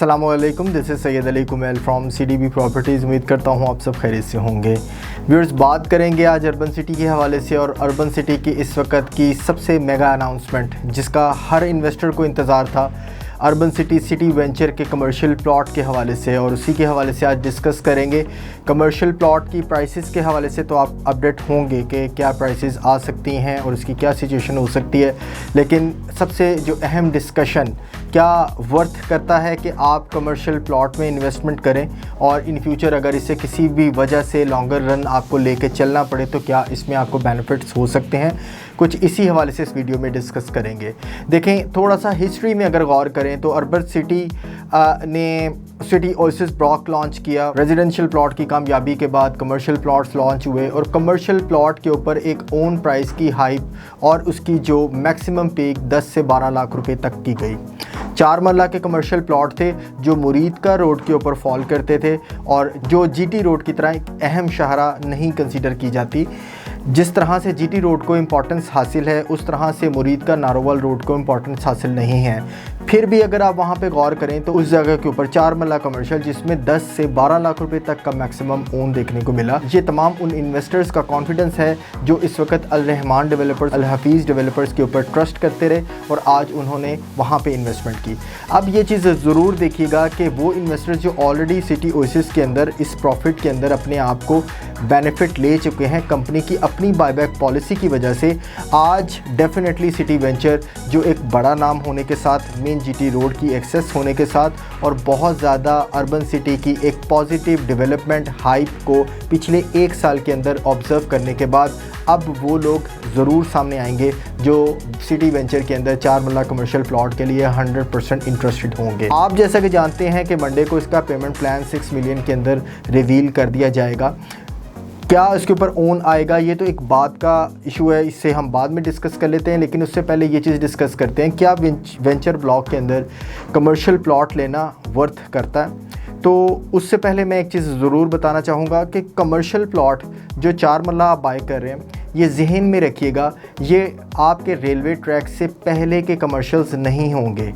अस्सलामुअलैकुम, this is Syed Ali Kumail from CDB properties. उम्मीद करता हूँ आप सब खैरियत से होंगे। व्यूअर्स, बात करेंगे आज अर्बन सिटी के हवाले से और अर्बन सिटी की इस वक्त की सबसे मेगा अनाउंसमेंट जिसका हर इन्वेस्टर को इंतज़ार था, अर्बन सिटी वेंचर के कमर्शियल प्लॉट के हवाले से, और उसी के हवाले से आज डिस्कस करेंगे। कमर्शियल प्लॉट की प्राइसेस के हवाले से तो आप अपडेट होंगे कि क्या प्राइसेस आ सकती हैं और इसकी क्या सिचुएशन हो सकती है, लेकिन सबसे जो अहम डिस्कशन क्या वर्थ करता है कि आप कमर्शियल प्लॉट में इन्वेस्टमेंट करें और इन फ्यूचर अगर इसे किसी भी वजह से लॉन्गर रन आपको लेके चलना पड़े तो क्या इसमें आपको बेनिफिट्स हो सकते हैं। कुछ इसी हवाले से इस वीडियो में डिस्कस करेंगे। देखें, थोड़ा सा हिस्ट्री में अगर गौर करें तो अर्बन सिटी ने सिटी ओएसिस ब्लॉक लॉन्च किया। रेजिडेंशियल प्लॉट की कामयाबी के बाद कमर्शियल प्लॉट्स लॉन्च हुए और कमर्शियल प्लॉट के ऊपर एक ओन प्राइस की हाइप और उसकी जो मैक्सिमम पीक 10 से 12 लाख रुपए तक की गई। 4 मरला के कमर्शियल प्लॉट थे जो मुरीद का रोड के ऊपर फॉल करते थे और जो GT रोड की तरह एक अहम शाहरा नहीं कंसीडर की जाती। जिस तरह से GT रोड को इम्पोर्टेंस हासिल है उस तरह से मुरीद का नारोवाल रोड को इम्पोर्टेंस हासिल नहीं है। फिर भी अगर आप वहाँ पे गौर करें तो उस जगह के ऊपर 4 मरला कमर्शियल जिसमें 10 से 12 लाख रुपए तक का मैक्सिमम ओन देखने को मिला। ये तमाम उन इन्वेस्टर्स का कॉन्फिडेंस है जो इस वक्त अल-रहमान डेवलपर्स, हफीज़ डेवलपर्स के ऊपर ट्रस्ट करते रहे और आज उन्होंने वहाँ पे इन्वेस्टमेंट की। अब ये चीज़ ज़रूर देखिएगा कि वो इन्वेस्टर्स जो ऑलरेडी सिटी ओएसिस के अंदर इस प्रॉफिट के अंदर अपने आप को बेनिफिट ले चुके हैं कंपनी की अपनी बायबैक पॉलिसी की वजह से, आज डेफिनेटली सिटी वेंचर जो एक बड़ा नाम होने के साथ, मेन GT रोड की एक्सेस होने के साथ और बहुत ज़्यादा अर्बन सिटी की एक पॉजिटिव डेवलपमेंट हाइप को पिछले 1 साल के अंदर ऑब्ज़र्व करने के बाद अब वो लोग ज़रूर सामने आएंगे जो सिटी वेंचर के अंदर 4 मरला कमर्शियल प्लॉट के लिए 100% इंटरेस्टेड होंगे। आप जैसा कि जानते हैं कि मंडे को इसका पेमेंट प्लान 6 मिलियन के अंदर रिवील कर दिया जाएगा। क्या इसके ऊपर ओन आएगा ये तो एक बात का इशू है, इससे हम बाद में डिस्कस कर लेते हैं, लेकिन उससे पहले ये चीज़ डिस्कस करते हैं क्या वेंचर ब्लॉक के अंदर कमर्शियल प्लॉट लेना वर्थ करता है। तो उससे पहले मैं एक चीज़ ज़रूर बताना चाहूँगा कि कमर्शियल प्लॉट जो 4 मरला आप बाय कर रहे हैं, ये जहन में रखिएगा, ये आपके रेलवे ट्रैक से पहले के कमर्शियल्स नहीं होंगे।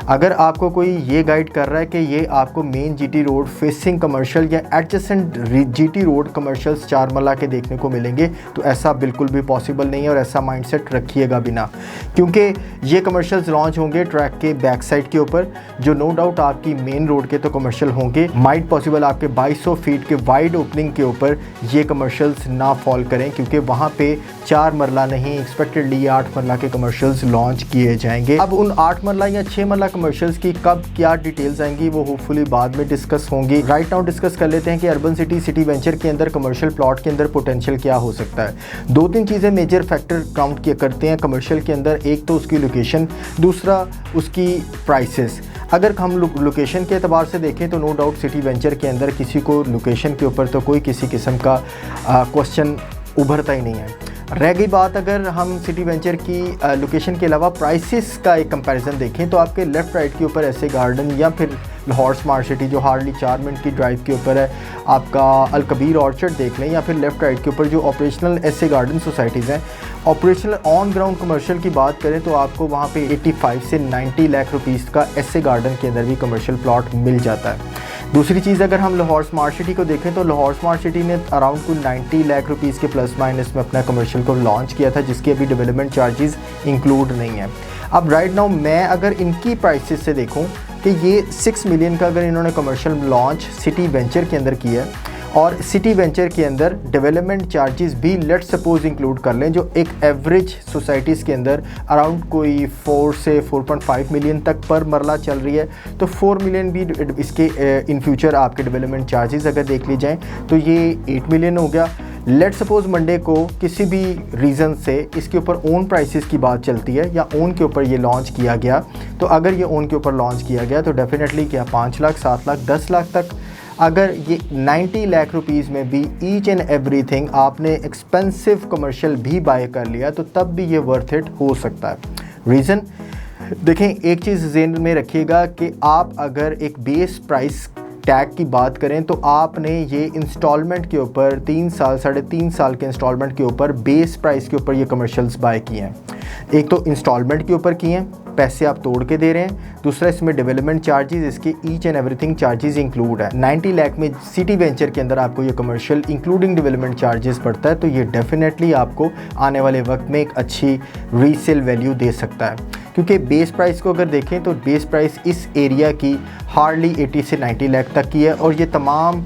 अगर आपको कोई ये गाइड कर रहा है कि ये आपको main GT road facing commercial या एडजेसेंट GT रोड कमर्शियल्स 4 मरला के देखने को मिलेंगे, तो ऐसा बिल्कुल भी पॉसिबल नहीं है और ऐसा माइंडसेट रखिएगा बिना, क्योंकि ये कमर्शियल्स लॉन्च होंगे ट्रैक के बैक साइड के ऊपर जो नो डाउट आपकी मेन रोड के तो कमर्शियल होंगे। माइट पॉसिबल आपके 2200 फीट के वाइड ओपनिंग के ऊपर ये कमर्शियल्स ना फॉल करें, क्योंकि वहाँ पे 4 मरला नहीं, एक्सपेक्टेडली 8 मरला के कमर्शियल्स लॉन्च किए जाएंगे। अब उन 8 मरला या 6 मरला कमर्शियल्स की कब क्या डिटेल्स आएंगी वो होपफुली बाद में डिस्कस होंगी। राइट नाउ डिस्कस कर लेते हैं कि अर्बन सिटी वेंचर के अंदर कमर्शियल प्लॉट के अंदर पोटेंशियल क्या हो सकता है। 2-3 चीज़ें मेजर फैक्टर काउंट किया करते हैं कमर्शियल के अंदर, एक तो उसकी लोकेशन, दूसरा उसकी प्राइसेस। अगर हम लोकेशन के एतबार से देखें तो नो डाउट सिटी वेंचर के अंदर किसी को लोकेशन के ऊपर तो कोई किसी किस्म का क्वेश्चन उभरता ही नहीं है। रह गई बात अगर हम सिटी वेंचर की लोकेशन के अलावा प्राइसेस का एक कंपैरिजन देखें तो आपके लेफ़्ट राइट के ऊपर ऐसे गार्डन या फिर लाहौर स्मार्ट सिटी जो हार्डली 4 मिनट की ड्राइव के ऊपर है, आपका अलकबीर ऑर्चर्ड देख लें, या फिर लेफ़्ट राइट के ऊपर जो ऑपरेशनल ऐसे गार्डन सोसाइटीज़ हैं। ऑपरेशनल ऑन ग्राउंड कमर्शियल की बात करें तो आपको वहाँ पे 85 से 90 लाख रुपीज़ का ऐसे गार्डन के अंदर भी कमर्शियल प्लॉट मिल जाता है। दूसरी चीज़ अगर हम लाहौर स्मार्ट सिटी को देखें तो लाहौर स्मार्ट सिटी ने अराउंड कुल 90 लाख रुपीज़ के प्लस माइनस में अपना कमर्शियल को लॉन्च किया था, जिसके अभी डेवलपमेंट चार्जेस इंक्लूड नहीं है। अब राइट नाउ मैं अगर इनकी प्राइसेस से देखूं कि ये 6 मिलियन का अगर इन्होंने कमर्शियल लॉन्च सिटी वेंचर के अंदर किया है और सिटी वेंचर के अंदर डेवलपमेंट चार्जेस भी लेट्स सपोज इंक्लूड कर लें जो एक एवरेज सोसाइटीज़ के अंदर अराउंड कोई 4 से 4.5 मिलियन तक पर मरला चल रही है, तो 4 मिलियन भी इसके इन फ्यूचर आपके डेवलपमेंट चार्जेस अगर देख ली जाएँ तो ये 8 मिलियन हो गया। लेट सपोज मंडे को किसी भी रीज़न से इसके ऊपर ओन प्राइसेस की बात चलती है या ओन के ऊपर ये लॉन्च किया गया, तो अगर ये ओन के ऊपर लॉन्च किया गया तो डेफिनेटली क्या 5 लाख, 7 लाख, 10 लाख तक, अगर ये 90 लाख रुपीज़ में भी ईच एंड एवरीथिंग आपने एक्सपेंसिव कमर्शियल भी बाय कर लिया तो तब भी ये वर्थ इट हो सकता है। रीज़न देखें, एक चीज़ ज़हन में रखिएगा कि आप अगर एक बेस प्राइस टैग की बात करें तो आपने ये इंस्टॉलमेंट के ऊपर 3 साल, 3.5 साल के इंस्टॉलमेंट के ऊपर बेस प्राइस के ऊपर ये कमर्शियल्स बाय किए हैं। एक तो इंस्टॉलमेंट के ऊपर किए हैं पैसे आप तोड़ के दे रहे हैं, दूसरा इसमें डेवलपमेंट चार्जेस, इसके each and everything charges include है। 90 लाख में सिटी वेंचर के अंदर आपको ये कमर्शियल इंक्लूडिंग डेवलपमेंट चार्जेस पड़ता है, तो ये डेफिनेटली आपको आने वाले वक्त में एक अच्छी रीसेल वैल्यू दे सकता है। क्योंकि बेस प्राइस को अगर देखें तो बेस प्राइस इस एरिया की हार्डली 80 से 90 लाख तक की है, और ये तमाम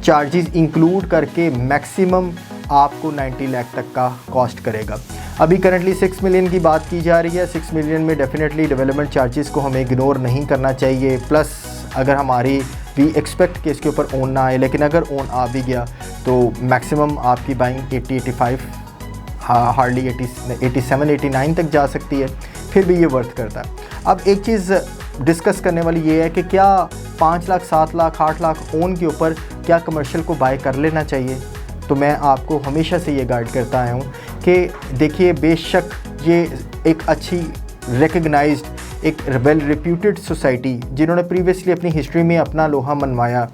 चार्जेस इंक्लूड करके मैक्सिमम आपको 90 लाख तक का कॉस्ट करेगा। अभी करंटली 6 मिलियन की बात की जा रही है। 6 मिलियन में डेफिनेटली डेवलपमेंट चार्जेस को हमें इग्नोर नहीं करना चाहिए। प्लस अगर हमारी वी एक्सपेक्ट कि इसके ऊपर ओन ना आए, लेकिन अगर ओन आ भी गया तो मैक्सिमम आपकी बाइंग 80-85 हार्डली 87-89 तक जा सकती है, फिर भी ये वर्थ करता है। अब एक चीज़ डिस्कस करने वाली ये है कि क्या 5 लाख 7 लाख 8 लाख ओन के ऊपर क्या कमर्शियल को बाय कर लेना चाहिए। तो मैं आपको हमेशा से ये गाइड करता आया हूँ कि देखिए, बेशक ये एक अच्छी रिकग्नाइज्ड एक वेल रिप्यूटेड सोसाइटी जिन्होंने प्रीवियसली अपनी हिस्ट्री में अपना लोहा मनवाया,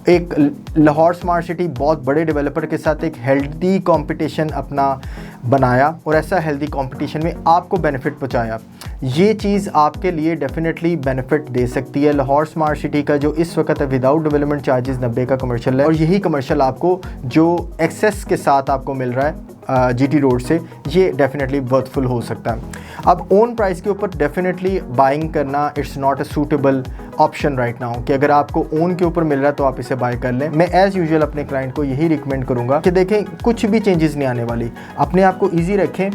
एक लाहौर स्मार्ट सिटी बहुत बड़े डेवलपर के साथ एक हेल्दी कंपटीशन अपना बनाया, और ऐसा हेल्दी कंपटीशन में आपको बेनिफिट पहुंचाया, ये चीज़ आपके लिए डेफिनेटली बेनिफिट दे सकती है। लाहौर स्मार्ट सिटी का जो इस वक्त विदाउट डेवलपमेंट चार्जेस 90 का कमर्शियल है, और यही कमर्शियल आपको जो एक्सेस के साथ आपको मिल रहा है GT रोड से, ये डेफिनेटली वर्थफुल हो सकता है। अब ओन प्राइस के ऊपर डेफिनेटली बाइंग करना it's not a suitable option right now, कि अगर आपको ओन के ऊपर मिल रहा है तो आप इसे बाय कर लें। मैं एज़ यूजुअल अपने क्लाइंट को यही रिकमेंड करूँगा कि देखें, कुछ भी चेंजेस नहीं आने वाली, अपने आप को ईजी रखें।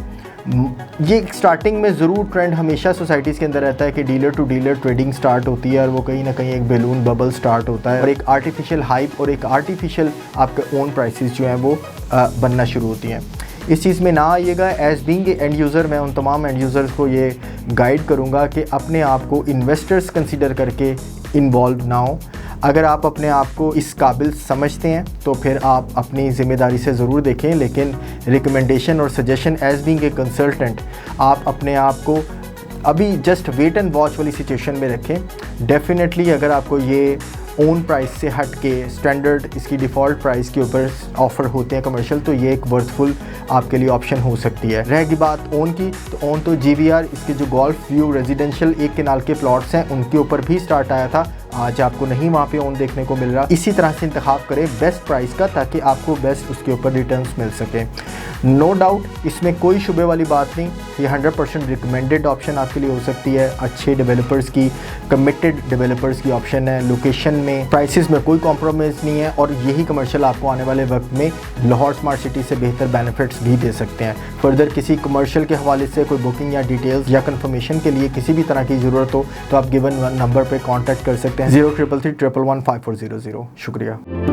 ये स्टार्टिंग में ज़रूर ट्रेंड हमेशा सोसाइटीज़ के अंदर रहता है कि dealer to dealer trading start होती है, और वो कहीं ना कहीं एक बैलून बबल स्टार्ट होता है, और एक आर्टिफिशियल हाइप और एक आर्टिफिशियल आपके ओन प्राइसेस जो हैं वो बनना शुरू होती हैं। इस चीज़ में ना आइएगा। एज़ बीइंग एंड यूज़र, मैं उन तमाम एंड यूज़र्स को ये गाइड करूँगा कि अपने आप को इन्वेस्टर्स कंसिडर करके इन्वॉल्व ना हो। अगर आप अपने आप को इस काबिल समझते हैं तो फिर आप अपनी ज़िम्मेदारी से ज़रूर देखें, लेकिन रिकमेंडेशन और suggestion as being a consultant, आप अपने आप को अभी जस्ट वेट एंड वॉच वाली सिचुएशन में रखें। डेफिनेटली अगर आपको ये ओन प्राइस से हट के स्टैंडर्ड इसकी डिफ़ॉल्ट प्राइस के ऊपर ऑफ़र होते हैं कमर्शियल, तो ये एक वर्थफुल आपके लिए ऑप्शन हो सकती है। रहेगी बात ओन की, तो ओन तो GVR इसके जो गोल्फ व्यू रेजिडेंशियल एक केनाल के प्लॉट्स हैं उनके ऊपर भी स्टार्ट आया था। आज आपको नहीं वहाँ पे ओन देखने को मिल रहा। इसी तरह से इंतखाब करें बेस्ट प्राइस का, ताकि आपको बेस्ट उसके ऊपर रिटर्न्स मिल सके। नो डाउट, इसमें कोई शुबे वाली बात नहीं, ये 100% रिकमेंडेड ऑप्शन आपके लिए हो सकती है। अच्छे डेवलपर्स की, कमिटेड डेवलपर्स की ऑप्शन है। लोकेशन में, प्राइसेस में कोई कॉम्प्रोमाइज़ नहीं है, और यही कमर्शियल आपको आने वाले वक्त में लाहौर स्मार्ट सिटी से बेहतर बेनिफिट्स भी दे सकते हैं। फर्दर किसी कमर्शियल के हवाले से कोई बुकिंग या डिटेल्स या कंफर्मेशन के लिए किसी भी तरह की ज़रूरत हो तो आप गिवन नंबर पर कॉन्टैक्ट कर सकते हैं 0333 111 5400। शुक्रिया।